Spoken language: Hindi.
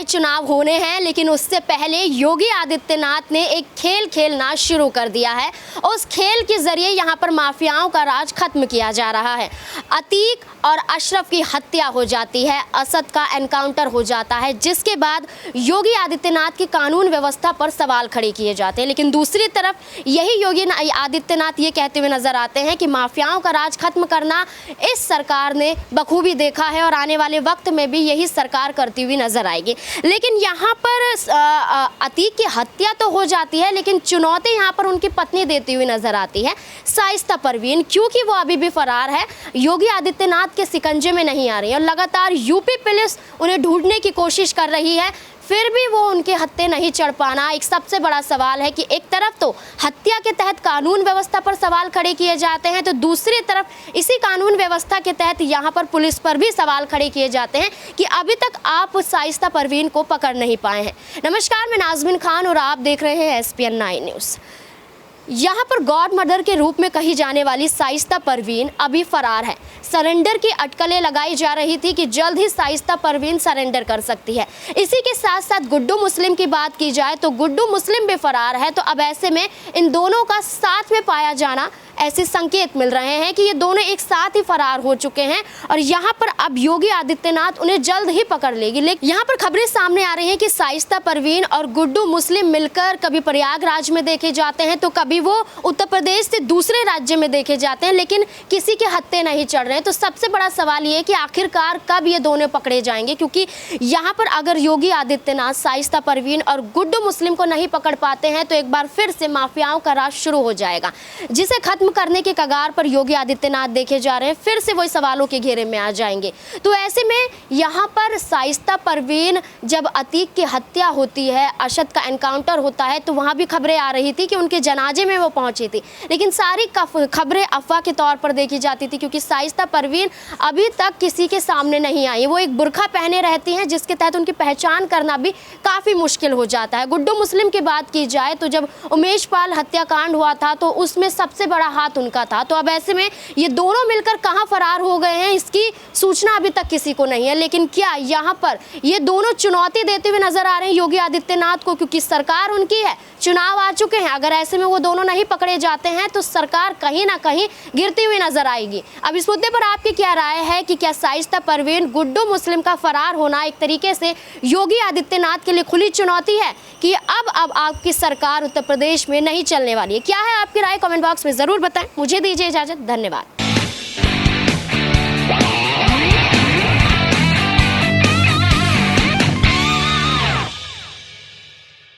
चुनाव होने हैं, लेकिन उससे पहले योगी आदित्यनाथ ने एक खेल खेलना शुरू कर दिया है। उस खेल के जरिए यहाँ पर माफियाओं का राज खत्म किया जा रहा है। अतीक और अशरफ की हत्या हो जाती है, असद का एनकाउंटर हो जाता है, जिसके बाद योगी आदित्यनाथ की कानून व्यवस्था पर सवाल खड़े किए जाते हैं। लेकिन दूसरी तरफ यही योगी आदित्यनाथ ये कहते हुए नजर आते हैं कि माफियाओं का राज खत्म करना इस सरकार ने बखूबी देखा है और आने वाले वक्त में भी यही सरकार करती हुई नजर आएगी। लेकिन यहाँ पर अतीक की हत्या तो हो जाती है, लेकिन चुनौती यहाँ पर उनकी पत्नी देती हुई नजर आती है, शाइस्ता परवीन, क्योंकि वो अभी भी फरार है, योगी आदित्यनाथ के शिकंजे में नहीं आ रही है और लगातार यूपी पुलिस उन्हें ढूंढने की कोशिश कर रही है, फिर भी वो उनके हत्थे नहीं चढ़ पाना एक सबसे बड़ा सवाल है कि एक तरफ तो हत्या के तहत कानून व्यवस्था पर सवाल खड़े किए जाते हैं, तो दूसरी तरफ इसी कानून व्यवस्था के तहत यहाँ पर पुलिस पर भी सवाल खड़े किए जाते हैं कि अभी तक आप शाइस्ता परवीन को पकड़ नहीं पाए हैं। नमस्कार, मैं नाज़मीन खान और आप देख रहे हैं SPN 9 न्यूज़। यहाँ पर गॉड मदर के रूप में कही जाने वाली शाइस्ता परवीन अभी फरार है। सरेंडर की अटकलें लगाई जा रही थी कि जल्द ही शाइस्ता परवीन सरेंडर कर सकती है। इसी के साथ साथ गुड्डू मुस्लिम की बात की जाए तो गुड्डू मुस्लिम भी फरार है, तो अब ऐसे में इन दोनों का साथ में पाया जाना, ऐसे संकेत मिल रहे हैं कि ये दोनों एक साथ ही फरार हो चुके हैं और यहाँ पर अब योगी आदित्यनाथ उन्हें जल्द ही पकड़ लेगी। लेकिन यहाँ पर खबरें सामने आ रही हैं कि शाइस्ता परवीन और गुड्डू मुस्लिम मिलकर कभी प्रयागराज में देखे जाते हैं तो कभी वो उत्तर प्रदेश से दूसरे राज्य में देखे जाते हैं, लेकिन किसी के हत्थे नहीं चढ़ रहे हैं। तो सबसे बड़ा सवाल ये है कि आखिरकार कब ये दोनों पकड़े जाएंगे, क्योंकि यहाँ पर अगर योगी आदित्यनाथ शाइस्ता परवीन और गुड्डू मुस्लिम को नहीं पकड़ पाते हैं तो एक बार फिर से माफियाओं का राज शुरू हो जाएगा, जिसे खत्म करने के कगार पर योगी आदित्यनाथ देखे जा रहे हैं, फिर से वही सवालों के घेरे में आ जाएंगे। तो ऐसे में यहाँ पर शाइस्ता परवीन जब अतीक की हत्या होती है, असद का एनकाउंटर होता है, तो वहाँ भी खबरें आ रही थी कि उनके जनाजे में वो पहुंची थी, लेकिन सारी खबरें अफवाह के तौर पर देखी जाती थी, क्योंकि शाइस्ता परवीन अभी तक किसी के सामने नहीं आई। वो एक बुर्का पहने रहती हैं, जिसके तहत उनकी पहचान करना भी काफ़ी मुश्किल हो जाता है। गुड्डू मुस्लिम की बात की जाए तो जब उमेश पाल हत्याकांड हुआ था तो उसमें सबसे बड़ा हाथ उनका था, तो अब ऐसे में ये दोनों मिलकर कहां फरार हो गए हैं इसकी सूचना अभी तक किसी को नहीं है। लेकिन क्या यहां पर ये दोनों चुनौती देते हुए नजर आ रहे हैं योगी आदित्यनाथ को, क्योंकि सरकार उनकी है, चुनाव आ चुके हैं, अगर ऐसे में वो दोनों नहीं पकड़े जाते हैं तो सरकार कहीं ना कहीं गिरती हुई नजर आएगी। अब इस मुद्दे पर आपकी क्या राय है कि क्या शाइस्ता परवीन, गुड्डू मुस्लिम का फरार होना एक तरीके से योगी आदित्यनाथ के लिए खुली चुनौती है कि अब आपकी सरकार उत्तर प्रदेश में नहीं चलने वाली है? क्या है आपकी राय? कमेंट बॉक्स में जरूर बताएं। मुझे दीजिए इजाजत, धन्यवाद।